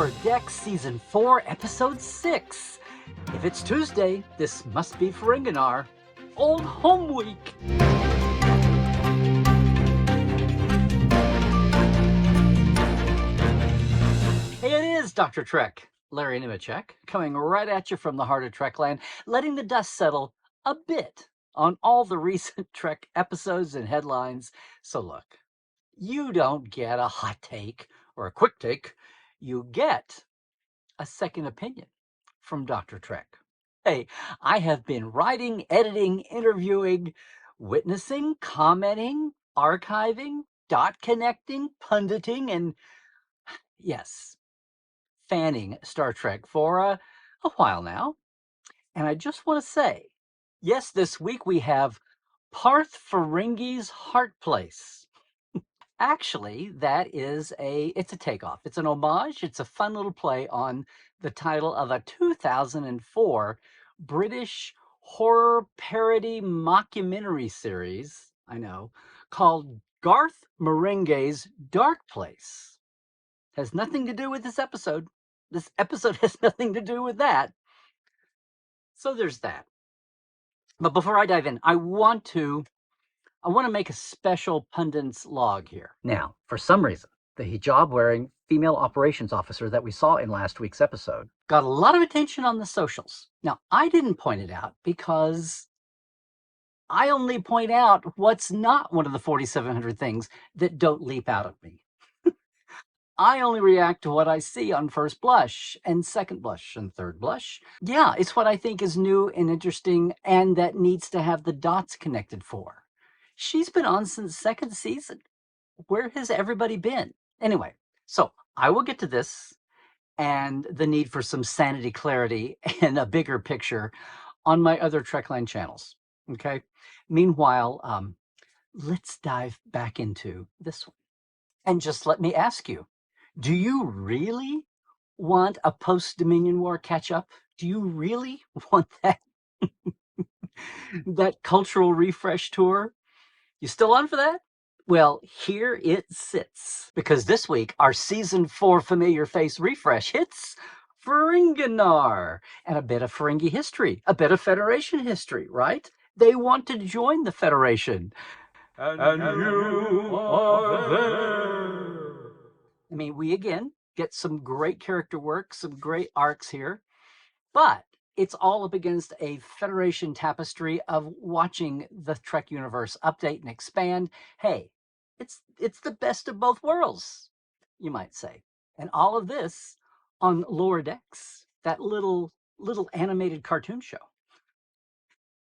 Lower Decks Season 4, Episode 6. If it's Tuesday, this must be Ferenginar. Old Home Week. Hey, it is Dr. Trek, Larry Nemecek, coming right at you from the heart of Trekland, letting the dust settle a bit on all the recent Trek episodes and headlines. So look, you don't get a hot take or a quick take. You get a second opinion from Dr. Trek. Hey, I have been writing, editing, interviewing, witnessing, commenting, archiving, dot connecting, punditing, and yes, fanning Star Trek for a while now. And I just want to say, yes, this week we have Parth Ferengi's Heart Place. Actually, it's a takeoff. It's an homage. It's a fun little play on the title of a 2004 British horror parody mockumentary series, I know, called Garth Marenghi's Dark Place. Has nothing to do with this episode. This episode has nothing to do with that. So there's that. But before I dive in, I want to make a special pundit's log here. Now, for some reason, the hijab-wearing female operations officer that we saw in last week's episode got a lot of attention on the socials. Now, I didn't point it out because I only point out what's not one of the 4,700 things that don't leap out at me. I only react to what I see on first blush and second blush and third blush. Yeah, it's what I think is new and interesting and that needs to have the dots connected for. She's been on since second season. Where has everybody been? Anyway, so I will get to this and the need for some sanity, clarity, and a bigger picture on my other Trekland channels. Okay. Meanwhile, let's dive back into this one. And just let me ask you, do you really want a post-Dominion War catch-up? Do you really want that cultural refresh tour? You still on for that? Well, here it sits. Because this week, our Season 4 familiar face refresh hits Ferenginar. And a bit of Ferengi history, a bit of Federation history, right? They want to join the Federation. And you are there. I mean, we again get some great character work, some great arcs here. But it's all up against a Federation tapestry of watching the Trek universe update and expand. Hey, it's the best of both worlds, you might say. And all of this on Lower Decks, that little animated cartoon show.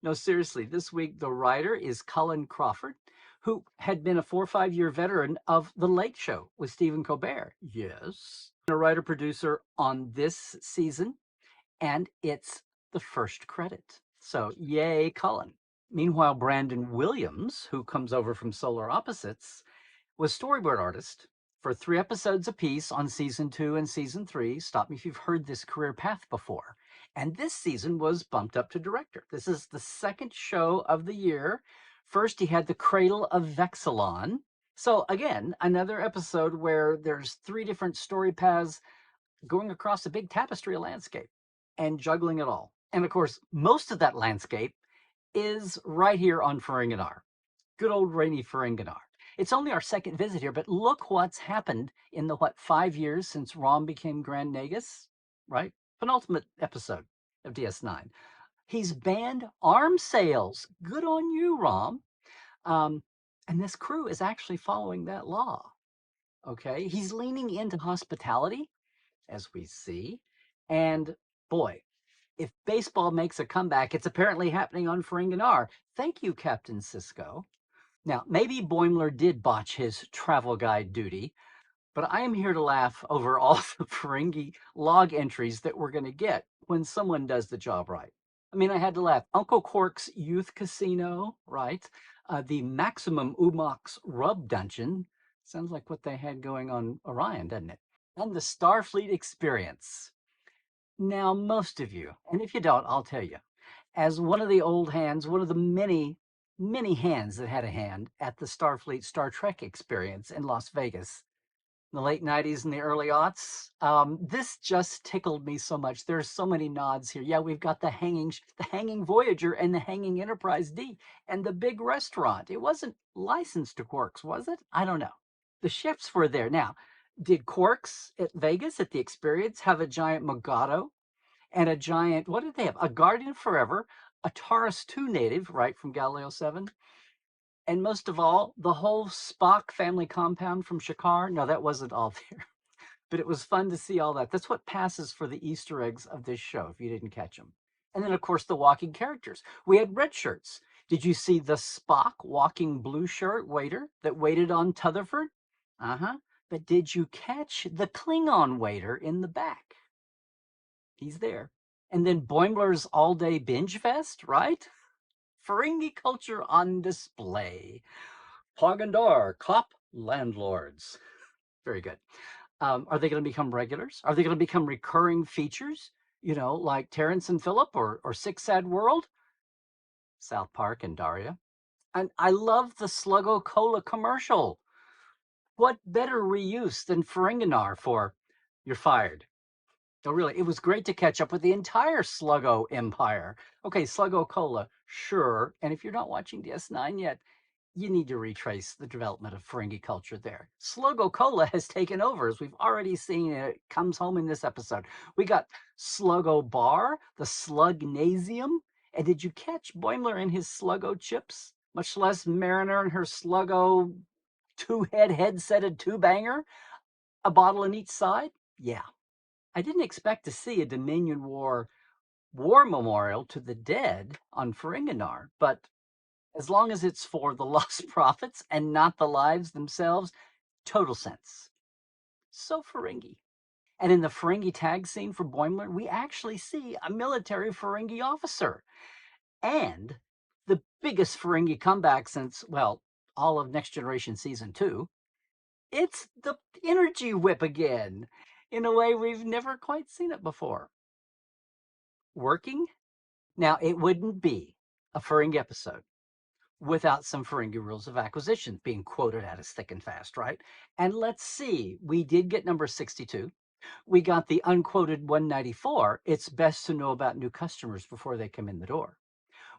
No, seriously, this week the writer is Colin Crawford, who had been a 4 or 5 year veteran of The Late Show with Stephen Colbert. Yes. A writer-producer on this season, and it's the first credit. So yay, Cullen. Meanwhile, Brandon Williams, who comes over from Solar Opposites, was storyboard artist for 3 episodes apiece on Season 2 and Season 3. Stop me if you've heard this career path before. And this season was bumped up to director. This is the second show of the year. First, he had The Cradle of Vexilon. So again, another episode where there's 3 different story paths going across a big tapestry of landscape and juggling it all. And of course, most of that landscape is right here on Ferenginar. Good old rainy Ferenginar. It's only our second visit here, but look what's happened in the, 5 years since Rom became Grand Nagus, right? Penultimate episode of DS9. He's banned arms sales. Good on you, Rom. And this crew is actually following that law. Okay, he's leaning into hospitality, as we see. And boy, if baseball makes a comeback, it's apparently happening on Ferenginar. Thank you, Captain Sisko. Now, maybe Boimler did botch his travel guide duty, but I am here to laugh over all the Ferengi log entries that we're going to get when someone does the job right. I mean, I had to laugh. Uncle Quark's Youth Casino, right? The Maximum Umox Rub Dungeon. Sounds like what they had going on Orion, doesn't it? And the Starfleet Experience. Now, most of you, and if you don't, I'll tell you, as one of the old hands, one of the many, many hands that had a hand at the Starfleet Star Trek Experience in Las Vegas, the late 90s and the early aughts. This just tickled me so much. There's so many nods here. Yeah, we've got the hanging Voyager and the hanging Enterprise D and the big restaurant. It wasn't licensed to Quarks, was it? I don't know. The ships were there. Now, did Quarks at Vegas at the Experience have a giant Mogado and a giant, what did they have? A Guardian Forever, a Taurus 2 native, right, from Galileo 7, and most of all, the whole Spock family compound from Shakar. No, that wasn't all there, but it was fun to see all that. That's what passes for the Easter eggs of this show, if you didn't catch them. And then, of course, the walking characters. We had red shirts. Did you see the Spock walking blue shirt waiter that waited on Rutherford? Uh-huh. But did you catch the Klingon waiter in the back? He's there. And then Boimler's all-day binge fest, right? Ferengi culture on display. Pogandar, cop landlords. Very good. Are they going to become regulars? Are they going to become recurring features? You know, like Terrence and Phillip or Six Sad World, South Park and Daria. And I love the Sluggo Cola commercial. What better reuse than Ferenginar for "You're fired"? Oh, really? It was great to catch up with the entire Sluggo empire. Okay, Sluggo Cola, sure. And if you're not watching DS9 yet, you need to retrace the development of Ferengi culture there. Sluggo Cola has taken over, as we've already seen. It comes home in this episode. We got Sluggo Bar, the Slugnasium. And did you catch Boimler and his Sluggo chips? Much less Mariner and her Sluggo head-setted two-banger? A bottle on each side? Yeah. I didn't expect to see a Dominion War memorial to the dead on Ferenginar, but as long as it's for the lost prophets and not the lives themselves, total sense. So Ferengi. And in the Ferengi tag scene for Boimler, we actually see a military Ferengi officer. And the biggest Ferengi comeback since, well, all of Next Generation Season 2, it's the energy whip again, in a way we've never quite seen it before. Working? Now, it wouldn't be a Ferengi episode without some Ferengi rules of acquisition being quoted at us thick and fast, right? And let's see, we did get number 62. We got the unquoted 194. It's best to know about new customers before they come in the door.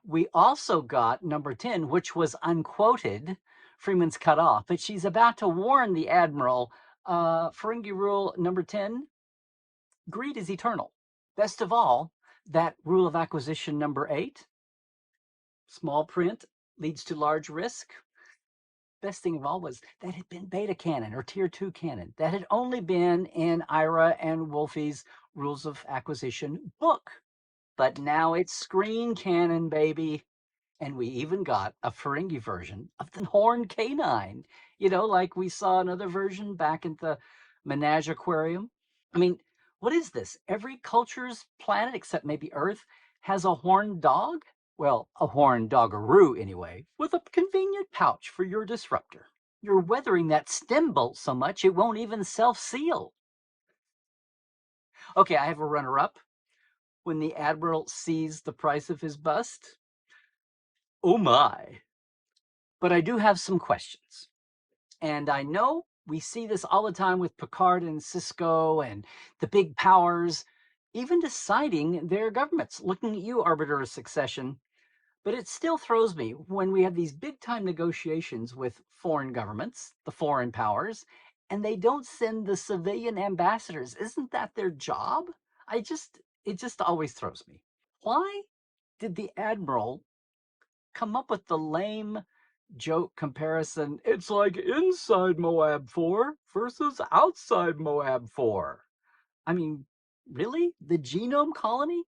We also got number 10, which was unquoted. Freeman's cut off, but she's about to warn the Admiral. Ferengi rule number 10, greed is eternal. Best of all, that rule of acquisition number 8, small print leads to large risk. Best thing of all was that had been beta canon or tier 2 canon. That had only been in Ira and Wolfie's rules of acquisition book. But now it's screen canon, baby. And we even got a Ferengi version of the Horned Canine. You know, like we saw another version back at the Menage Aquarium. I mean, what is this? Every culture's planet, except maybe Earth, has a horned dog? Well, a horned doggeroo, anyway, with a convenient pouch for your disruptor. You're weathering that stem bolt so much it won't even self-seal. Okay, I have a runner-up. When the Admiral sees the price of his bust, oh my. But I do have some questions. And I know we see this all the time with Picard and Cisco and the big powers, even deciding their governments. Looking at you, Arbiter of Succession. But it still throws me when we have these big time negotiations with foreign governments, the foreign powers, and they don't send the civilian ambassadors. Isn't that their job? It just always throws me. Why did the Admiral come up with the lame joke comparison? It's like inside Moab 4 versus outside Moab 4. I mean, really? The genome colony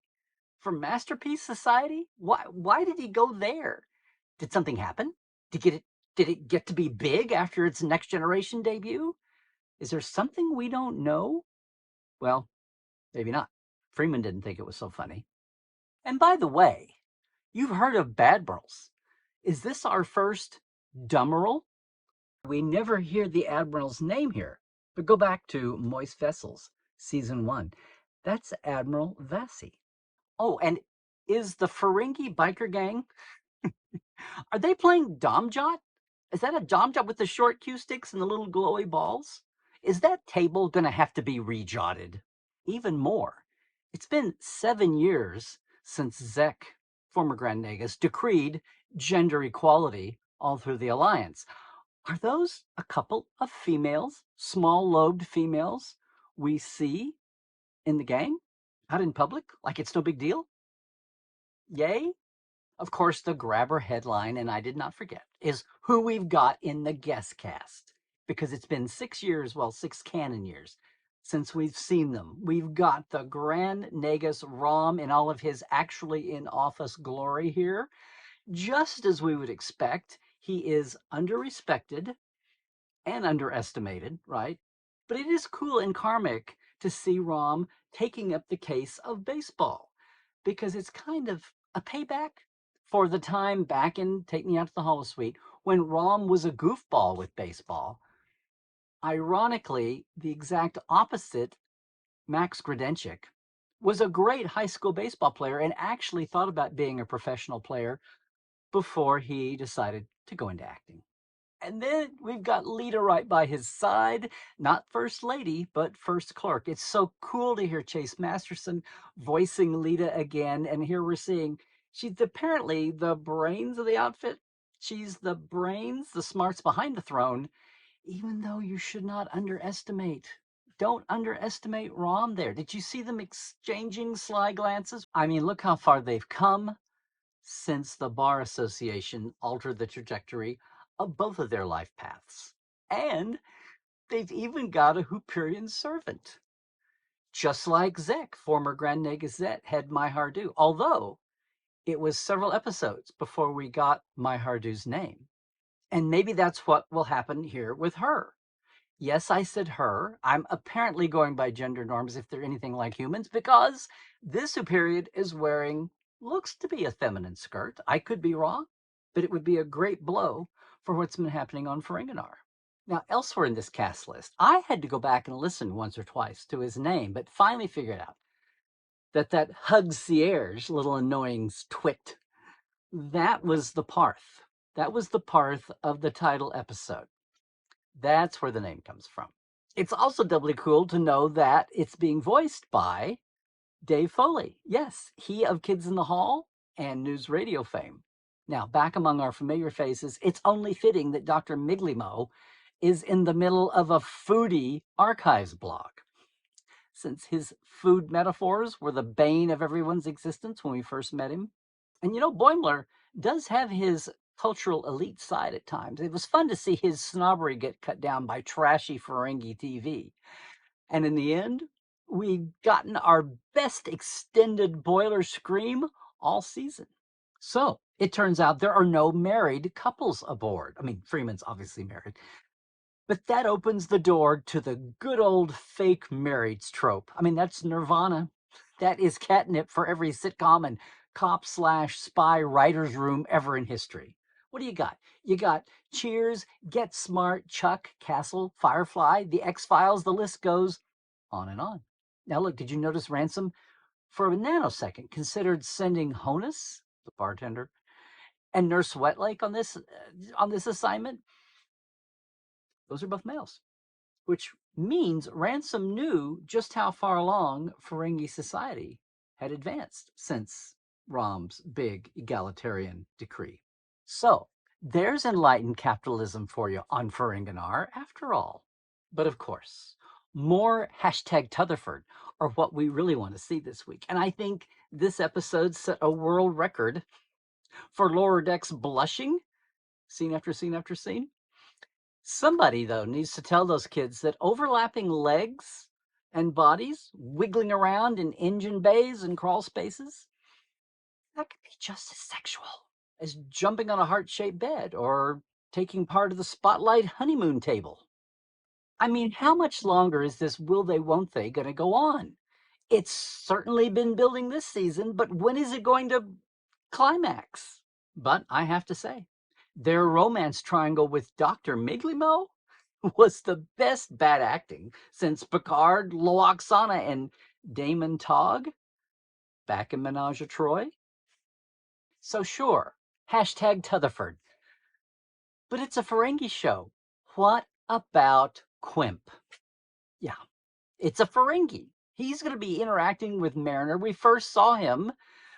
from Masterpiece Society? Why did he go there? Did something happen? Did it get to be big after its Next Generation debut? Is there something we don't know? Well, maybe not. Freeman didn't think it was so funny. And by the way, you've heard of Badmirals. Is this our first Dummeral? We never hear the Admiral's name here, but go back to Moist Vessels, Season 1. That's Admiral Vassie. Oh, and is the Ferengi biker gang, are they playing Domjot? Is that a Domjot with the short cue sticks and the little glowy balls? Is that table going to have to be rejotted? Even more, it's been 7 years since Zek, former Grand Nagus, decreed gender equality all through the Alliance. Are those a couple of females, small-lobed females, we see in the gang, out in public, like it's no big deal? Yay? Of course, the grabber headline, and I did not forget, is who we've got in the guest cast. Because it's been 6 years, well, 6 canon years, since we've seen them. We've got the Grand Nagus Rom in all of his actually in office glory here. Just as we would expect, he is underrespected and underestimated, right? But it is cool and karmic to see Rom taking up the case of baseball because it's kind of a payback for the time back in Take Me Out to the Holosuite when Rom was a goofball with baseball. Ironically, the exact opposite, Max Grodenchik, was a great high school baseball player and actually thought about being a professional player before he decided to go into acting. And then we've got Leeta right by his side, not first lady, but first clerk. It's so cool to hear Chase Masterson voicing Leeta again. And here we're seeing she's apparently the brains of the outfit. She's the brains, the smarts behind the throne, even though you should not underestimate. Don't underestimate Rom there. Did you see them exchanging sly glances? I mean, look how far they've come since the Bar Association altered the trajectory of both of their life paths. And they've even got a Hooperian servant. Just like Zek, former Grand Nagus Zet, had My Hardu, although it was several episodes before we got My Hardu's name. And maybe that's what will happen here with her. Yes, I said her. I'm apparently going by gender norms if they're anything like humans, because this Hooperian is wearing, looks to be a feminine skirt. I could be wrong, but it would be a great blow for what's been happening on Ferenginar. Now, elsewhere in this cast list, I had to go back and listen once or twice to his name, but finally figured out that Hugcierge, little annoying twit, that was the Parth. That was the Parth of the title episode. That's where the name comes from. It's also doubly cool to know that it's being voiced by Dave Foley. Yes, he of Kids in the Hall and News Radio fame. Now, back among our familiar faces, it's only fitting that Dr. Miglimo is in the middle of a foodie archives blog. Since his food metaphors were the bane of everyone's existence when we first met him. And you know, Boimler does have his cultural elite side at times. It was fun to see his snobbery get cut down by trashy Ferengi TV. And in the end, we've gotten our best extended boiler scream all season. So it turns out there are no married couples aboard. I mean, Freeman's obviously married, but that opens the door to the good old fake marrieds trope. I mean, that's Nirvana. That is catnip for every sitcom and cop/spy writer's room ever in history. What do you got? You got Cheers, Get Smart, Chuck, Castle, Firefly, The X-Files, the list goes on and on. Now look, did you notice Ransom for a nanosecond considered sending Honus, the bartender, and Nurse Wetlake on this assignment? Those are both males, which means Ransom knew just how far along Ferengi society had advanced since Rom's big egalitarian decree. So there's enlightened capitalism for you on Ferenginar after all. But of course, more hashtag Totherford are what we really want to see this week. And I think this episode set a world record for Lower Decks blushing, scene after scene after scene. Somebody, though, needs to tell those kids that overlapping legs and bodies wiggling around in engine bays and crawl spaces, that could be just as sexual as jumping on a heart-shaped bed or taking part of the spotlight honeymoon table. I mean, how much longer is this will they, won't they going to go on? It's certainly been building this season, but when is it going to climax? But I have to say, their romance triangle with Dr. Miglimo was the best bad acting since Picard, Loaxana, and Damon Togg back in Menage a Troy. So sure, hashtag Totherford. But it's a Ferengi show. What about Quimp? Yeah, it's a Ferengi. He's going to be interacting with Mariner. We first saw him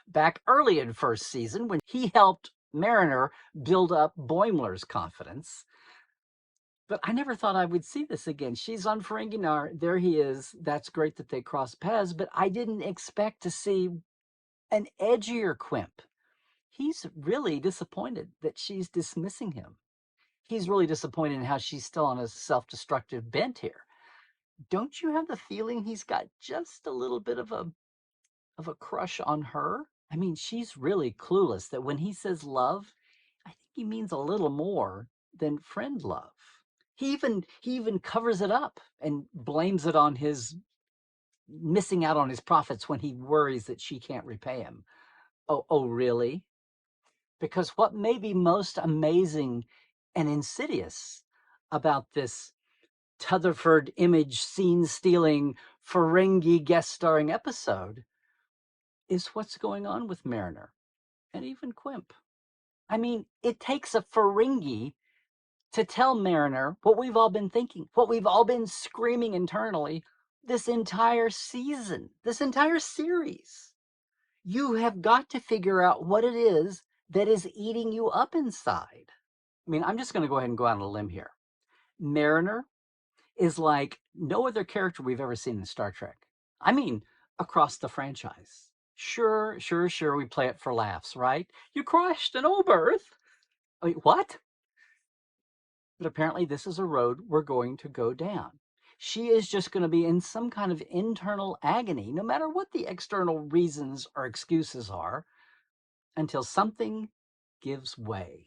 back early in first season when he helped Mariner build up Boimler's confidence. But I never thought I would see this again. She's on Ferenginar. There he is. That's great that they cross paths, but I didn't expect to see an edgier Quimp. He's really disappointed that she's dismissing him. He's really disappointed in how she's still on a self-destructive bent here. Don't you have the feeling he's got just a little bit of a crush on her? I mean, she's really clueless that when he says love, I think he means a little more than friend love. He even covers it up and blames it on his missing out on his profits when he worries that she can't repay him. Oh, really? Because what may be most amazing and insidious about this Rutherford image scene stealing Ferengi guest starring episode is what's going on with Mariner and even Quimp. I mean, it takes a Ferengi to tell Mariner what we've all been thinking, what we've all been screaming internally this entire season, this entire series. You have got to figure out what it is that is eating you up inside. I mean, I'm just going to go ahead and go out on a limb here. Mariner is like no other character we've ever seen in Star Trek. I mean, across the franchise. Sure, we play it for laughs, right? You crashed an old berth. Wait, what? But apparently this is a road we're going to go down. She is just going to be in some kind of internal agony, no matter what the external reasons or excuses are, until something gives way.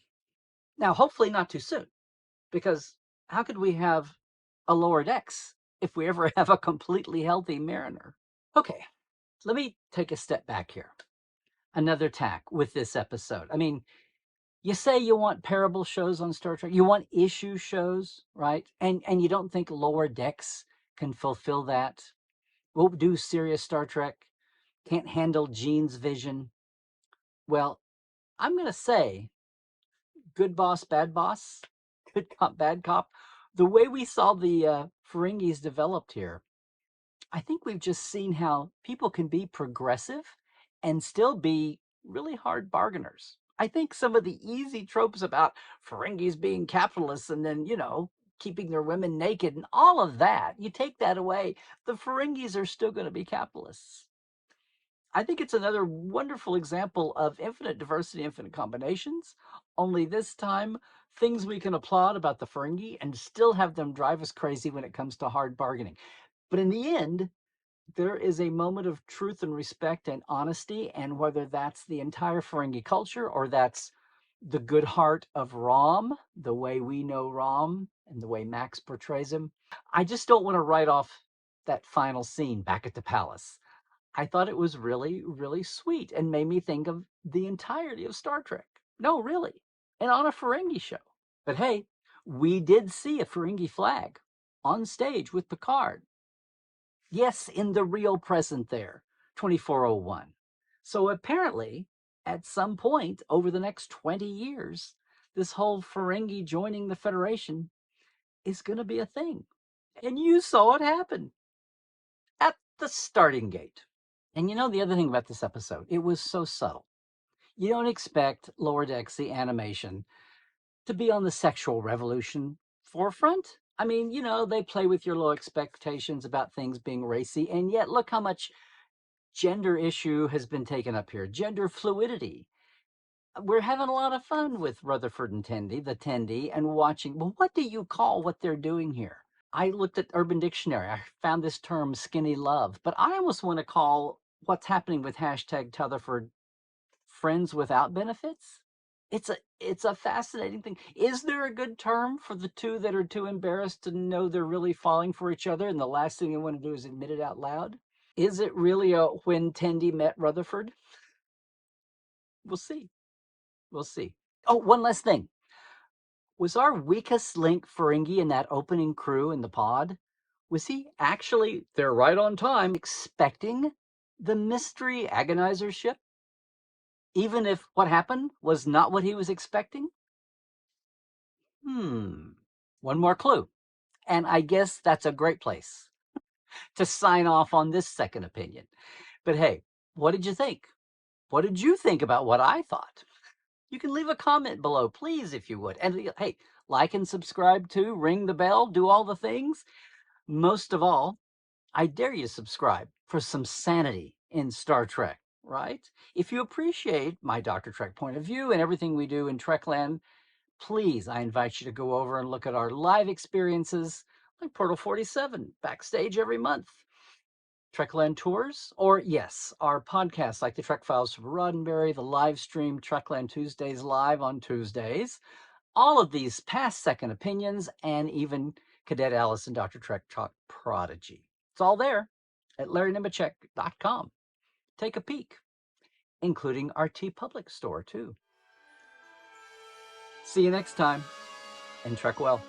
Now, hopefully not too soon, because how could we have a Lower Decks if we ever have a completely healthy Mariner? Okay, let me take a step back here. Another tack with this episode. I mean, you say you want parable shows on Star Trek, you want issue shows, right? And you don't think Lower Decks can fulfill that. We'll do serious Star Trek, can't handle Gene's vision. Well, I'm going to say good boss, bad boss, good cop, bad cop. The way we saw the Ferengis developed here, I think we've just seen how people can be progressive and still be really hard bargainers. I think some of the easy tropes about Ferengis being capitalists and then, keeping their women naked and all of that, you take that away, the Ferengis are still going to be capitalists. I think it's another wonderful example of infinite diversity, infinite combinations, only this time things we can applaud about the Ferengi and still have them drive us crazy when it comes to hard bargaining. But in the end, there is a moment of truth and respect and honesty, and whether that's the entire Ferengi culture or that's the good heart of Rom, the way we know Rom and the way Max portrays him, I just don't want to write off that final scene back at the palace. I thought it was really, really sweet and made me think of the entirety of Star Trek. No, really. And on a Ferengi show. But hey, we did see a Ferengi flag on stage with Picard. Yes, in the real present there, 2401. So apparently, at some point over the next 20 years, this whole Ferengi joining the Federation is going to be a thing. And you saw it happen at the starting gate. And the other thing about this episode, it was so subtle. You don't expect Lower Decks, the animation, to be on the sexual revolution forefront. I mean, they play with your low expectations about things being racy, and yet look how much gender issue has been taken up here. Gender fluidity. We're having a lot of fun with Rutherford and Tendi, the Tendi, and watching. Well, what do you call what they're doing here? I looked at Urban Dictionary. I found this term skinny love, but I almost want to call what's happening with hashtag Rutherford friends without benefits. It's a fascinating thing. Is there a good term for the two that are too embarrassed to know they're really falling for each other and the last thing they want to do is admit it out loud? Is it really a when Tendi met Rutherford? We'll see. We'll see. Oh, one last thing. Was our weakest link Ferengi in that opening crew in the pod? Was he actually there right on time expecting the mystery agonizer ship? Even if what happened was not what he was expecting? One more clue. And I guess that's a great place to sign off on this second opinion. But hey, what did you think? What did you think about what I thought? You can leave a comment below, please, if you would. And hey, like and subscribe too, ring the bell, do all the things. Most of all, I dare you subscribe for some sanity in Star Trek, right? If you appreciate my Dr. Trek point of view and everything we do in Trekland, please, I invite you to go over and look at our live experiences like Portal 47, backstage every month. Trekland tours, or yes, our podcasts like the Trek Files from Roddenberry, the live stream Trekland Tuesdays live on Tuesdays, all of these past second opinions, and even Cadet Alice and Dr. Trek Talk Prodigy. It's all there at LarryNemecek.com. Take a peek, including our TeePublic store too. See you next time, and Trek well.